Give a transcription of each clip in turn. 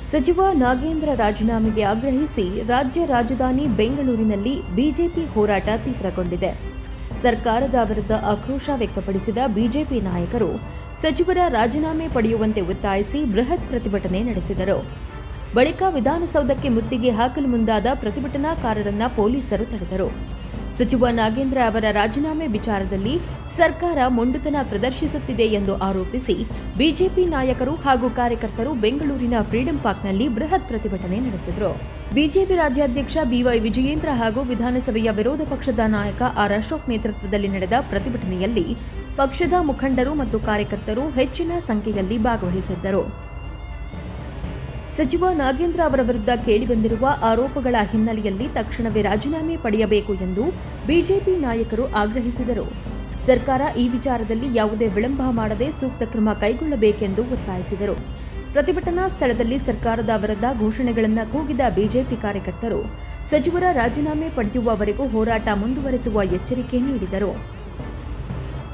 ಸಚಿವ ನಾಗೇಂದ್ರ ರಾಜೀನಾಮೆಗೆ ಆಗ್ರಹಿಸಿ ರಾಜ್ಯ ರಾಜಧಾನಿ ಬೆಂಗಳೂರಿನಲ್ಲಿ ಬಿಜೆಪಿ ಹೋರಾಟ ತೀವ್ರಗೊಂಡಿದೆ. ಸರ್ಕಾರದ ವಿರುದ್ಧ ಆಕ್ರೋಶ ವ್ಯಕ್ತಪಡಿಸಿದ ಬಿಜೆಪಿ ನಾಯಕರು ಸಚಿವರ ರಾಜೀನಾಮೆ ಪಡೆಯುವಂತೆ ಒತ್ತಾಯಿಸಿ ಬೃಹತ್ ಪ್ರತಿಭಟನೆ ನಡೆಸಿದರು. ಬಳಿಕ ವಿಧಾನಸೌಧಕ್ಕೆ ಮುತ್ತಿಗೆ ಹಾಕಲು ಮುಂದಾದ ಪ್ರತಿಭಟನಾಕಾರರನ್ನ ಪೊಲೀಸರು ತಡೆದರು. ಸಚಿವ ನಾಗೇಂದ್ರ ಅವರ ರಾಜೀನಾಮೆ ವಿಚಾರದಲ್ಲಿ ಸರ್ಕಾರ ಮೊಂಡುತನ ಪ್ರದರ್ಶಿಸುತ್ತಿದೆ ಎಂದು ಆರೋಪಿಸಿ ಬಿಜೆಪಿ ನಾಯಕರು ಹಾಗೂ ಕಾರ್ಯಕರ್ತರು ಬೆಂಗಳೂರಿನ ಫ್ರೀಡಂ ಪಾರ್ಕ್ನಲ್ಲಿ ಬೃಹತ್ ಪ್ರತಿಭಟನೆ ನಡೆಸಿದರು. ಬಿಜೆಪಿ ರಾಜ್ಯಾಧ್ಯಕ್ಷ ಬಿವೈ ವಿಜಯೇಂದ್ರ ಹಾಗೂ ವಿಧಾನಸಭೆಯ ವಿರೋಧ ಪಕ್ಷದ ನಾಯಕ ಆರ್ ಅಶೋಕ್ ನೇತೃತ್ವದಲ್ಲಿ ನಡೆದ ಪ್ರತಿಭಟನೆಯಲ್ಲಿ ಪಕ್ಷದ ಮುಖಂಡರು ಮತ್ತು ಕಾರ್ಯಕರ್ತರು ಹೆಚ್ಚಿನ ಸಂಖ್ಯೆಯಲ್ಲಿ ಭಾಗವಹಿಸಿದ್ದರು. ಸಚಿವ ನಾಗೇಂದ್ರ ಅವರ ವಿರುದ್ಧ ಕೇಳಿಬಂದಿರುವ ಆರೋಪಗಳ ಹಿನ್ನೆಲೆಯಲ್ಲಿ ತಕ್ಷಣವೇ ರಾಜೀನಾಮೆ ಪಡೆಯಬೇಕು ಎಂದು ಬಿಜೆಪಿ ನಾಯಕರು ಆಗ್ರಹಿಸಿದರು. ಸರ್ಕಾರ ಈ ವಿಚಾರದಲ್ಲಿ ಯಾವುದೇ ವಿಳಂಬ ಮಾಡದೆ ಸೂಕ್ತ ಕ್ರಮ ಕೈಗೊಳ್ಳಬೇಕೆಂದು ಒತ್ತಾಯಿಸಿದರು. ಪ್ರತಿಭಟನಾ ಸ್ಥಳದಲ್ಲಿ ಸರ್ಕಾರದ ವಿರುದ್ಧ ಘೋಷಣೆಗಳನ್ನು ಕೂಗಿದ ಬಿಜೆಪಿ ಕಾರ್ಯಕರ್ತರು ಸಚಿವರ ರಾಜೀನಾಮೆ ಪಡೆಯುವವರೆಗೂ ಹೋರಾಟ ಮುಂದುವರೆಸುವ ಎಚ್ಚರಿಕೆ ನೀಡಿದರು.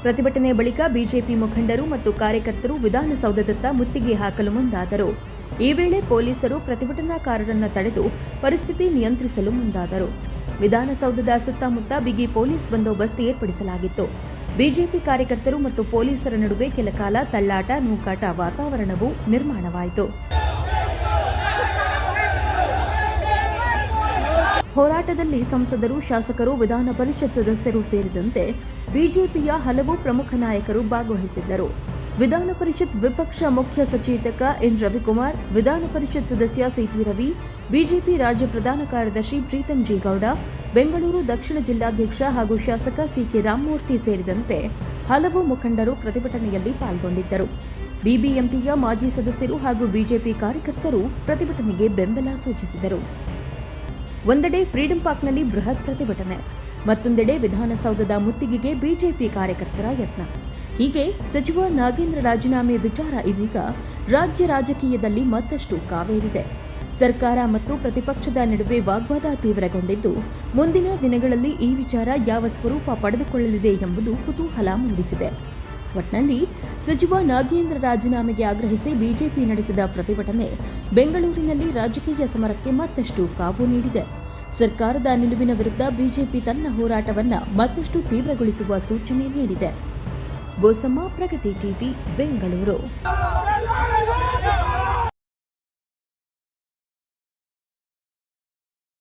ಪ್ರತಿಭಟನೆ ಬಳಿಕ ಬಿಜೆಪಿ ಮುಖಂಡರು ಮತ್ತು ಕಾರ್ಯಕರ್ತರು ವಿಧಾನಸೌಧದತ್ತ ಮುತ್ತಿಗೆ ಹಾಕಲು ಮುಂದಾದರು. ಈ ವೇಳೆ ಪೊಲೀಸರು ಪ್ರತಿಭಟನಾಕಾರರನ್ನು ತಡೆದು ಪರಿಸ್ಥಿತಿ ನಿಯಂತ್ರಿಸಲು ಮುಂದಾದರು. ವಿಧಾನಸೌಧದ ಸುತ್ತಮುತ್ತ ಬಿಗಿ ಪೊಲೀಸ್ ಬಂದೋಬಸ್ತ್ ಏರ್ಪಡಿಸಲಾಗಿತ್ತು. ಬಿಜೆಪಿ ಕಾರ್ಯಕರ್ತರು ಮತ್ತು ಪೊಲೀಸರ ನಡುವೆ ಕೆಲಕಾಲ ತಳ್ಳಾಟ, ನೂಕಾಟ ವಾತಾವರಣವೂ ನಿರ್ಮಾಣವಾಯಿತು. ಹೋರಾಟದಲ್ಲಿ ಸಂಸದರು, ಶಾಸಕರು, ವಿಧಾನ ಪರಿಷತ್ ಸದಸ್ಯರು ಸೇರಿದಂತೆ ಬಿಜೆಪಿಯ ಹಲವು ಪ್ರಮುಖ ನಾಯಕರು ಭಾಗವಹಿಸಿದ್ದರು. ವಿಧಾನ ಪರಿಷತ್ ವಿಪಕ್ಷ ಮುಖ್ಯ ಸಚೇತಕ ಎನ್ ರವಿಕುಮಾರ್, ವಿಧಾನ ಪರಿಷತ್ ಸದಸ್ಯ ಸಿಟಿ ರವಿ, ಬಿಜೆಪಿ ರಾಜ್ಯ ಪ್ರಧಾನ ಕಾರ್ಯದರ್ಶಿ ಪ್ರೀತಂ ಜಿ ಗೌಡ, ಬೆಂಗಳೂರು ದಕ್ಷಿಣ ಜಿಲ್ಲಾಧ್ಯಕ್ಷ ಹಾಗೂ ಶಾಸಕ ಸಿಕೆ ರಾಮಮೂರ್ತಿ ಸೇರಿದಂತೆ ಹಲವು ಮುಖಂಡರು ಪ್ರತಿಭಟನೆಯಲ್ಲಿ ಪಾಲ್ಗೊಂಡಿದ್ದರು. ಬಿಬಿಎಂಪಿಯ ಮಾಜಿ ಸದಸ್ಯರು ಹಾಗೂ ಬಿಜೆಪಿ ಕಾರ್ಯಕರ್ತರು ಪ್ರತಿಭಟನೆಗೆ ಬೆಂಬಲ ಸೂಚಿಸಿದರು. ಒಂದೆಡೆ ಫ್ರೀಡಂ ಪಾರ್ಕ್ನಲ್ಲಿ ಬೃಹತ್ ಪ್ರತಿಭಟನೆ, ಮತ್ತೊಂದೆಡೆ ವಿಧಾನಸೌಧದ ಮುತ್ತಿಗೆಗೆ ಬಿಜೆಪಿ ಕಾರ್ಯಕರ್ತರ ಯತ್ನ. ಹೀಗೆ ಸಚಿವ ನಾಗೇಂದ್ರ ರಾಜೀನಾಮೆ ವಿಚಾರ ಇದೀಗ ರಾಜ್ಯ ರಾಜಕೀಯದಲ್ಲಿ ಮತ್ತಷ್ಟು ಕಾವೇರಿದೆ. ಸರ್ಕಾರ ಮತ್ತು ಪ್ರತಿಪಕ್ಷದ ನಡುವೆ ವಾಗ್ವಾದ ತೀವ್ರಗೊಂಡಿದ್ದು, ಮುಂದಿನ ದಿನಗಳಲ್ಲಿ ಈ ವಿಚಾರ ಯಾವ ಸ್ವರೂಪ ಪಡೆದುಕೊಳ್ಳಲಿದೆ ಎಂಬುದು ಕುತೂಹಲ ಮೂಡಿಸಿದೆ. ಒಟ್ನಲ್ಲಿ ಸಚಿವ ನಾಗೇಂದ್ರ ರಾಜೀನಾಮೆಗೆ ಆಗ್ರಹಿಸಿ ಬಿಜೆಪಿ ನಡೆಸಿದ ಪ್ರತಿಭಟನೆ ಬೆಂಗಳೂರಿನಲ್ಲಿ ರಾಜಕೀಯ ಸಮರಕ್ಕೆ ಮತ್ತಷ್ಟು ಕಾವು ನೀಡಿದೆ. ಸರ್ಕಾರದ ನಿಲುವಿನ ವಿರುದ್ಧ ಬಿಜೆಪಿ ತನ್ನ ಹೋರಾಟವನ್ನು ಮತ್ತಷ್ಟು ತೀವ್ರಗೊಳಿಸುವ ಸೂಚನೆ ನೀಡಿದೆ. ಬೋಸಮ್ಮ, ಪ್ರಗತಿ ಟಿವಿ, ಬೆಂಗಳೂರು.